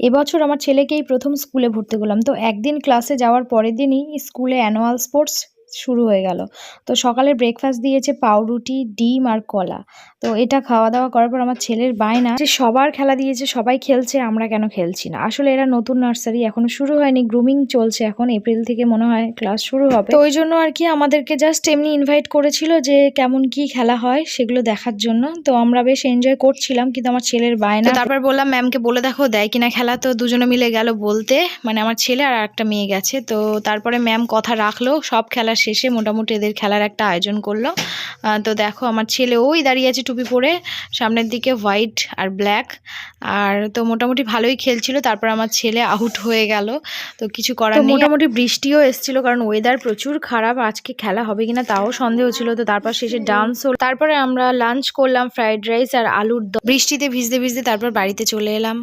এবছর আমার ছেলেকেই প্রথম স্কুলে ভর্তি করলাম। তো একদিন ক্লাসে যাওয়ার পরের দিনই স্কুলে অ্যানুয়াল স্পোর্টস শুরু হয়ে গেল। তো সকালে ব্রেকফাস্ট দিয়েছে পাউরুটি, ডিম আর কলা। তো এটা খাওয়া-দাওয়া করার পর আমার ছেলের বায়না যে সবার খেলা দিয়েছে, সবাই খেলছে, আমরা কেন খেলছি না? আসলে এরা নতুন নার্সারি এখনো শুরু হয়নি, গ্রুমিং চলছে এখন এপ্রিল থেকে মনে হয় ক্লাস শুরু হবে। তো ওইজন্য আরকি আমাদেরকে জাস্ট এমনি ইনভাইট করেছিল যে কেমন কি খেলা হয় সেগুলো দেখার জন্য। তো আমরা বেশ এনজয় করছিলাম কিন্তু আমার ছেলের বায়না। তো তারপর বললাম ম্যামকে বলে দেখো দেয় কিনা খেলা, তো দুজনে মিলে গেল বলতে, মানে আমার ছেলে আর একটা মেয়ে গেছে। তো তারপরে ম্যাম কথা রাখলো, সব খেলা শেষে মোটামুটি এদের খেলার একটা আয়োজন করলো। তো দেখো আমার ছেলে ওই দাঁড়িয়ে আছে টুপি পরে, সামনের দিকে হোয়াইট আর ব্ল্যাক। আর তো মোটামুটি ভালোই খেলছিল, তারপর আমার ছেলে আউট হয়ে গেল। তো কিছু করার নেই। মোটামুটি বৃষ্টিও এসেছিল কারণ ওয়েদার প্রচুর খারাপ, আজকে খেলা হবে কিনা তাও সন্দেহ ছিল। তো তারপর শেষে ডান্স হল, তারপরে আমরা লাঞ্চ করলাম ফ্রাইড রাইস আর আলুর দম। বৃষ্টিতে ভিজতে ভিজতে তারপর বাড়িতে চলে এলাম।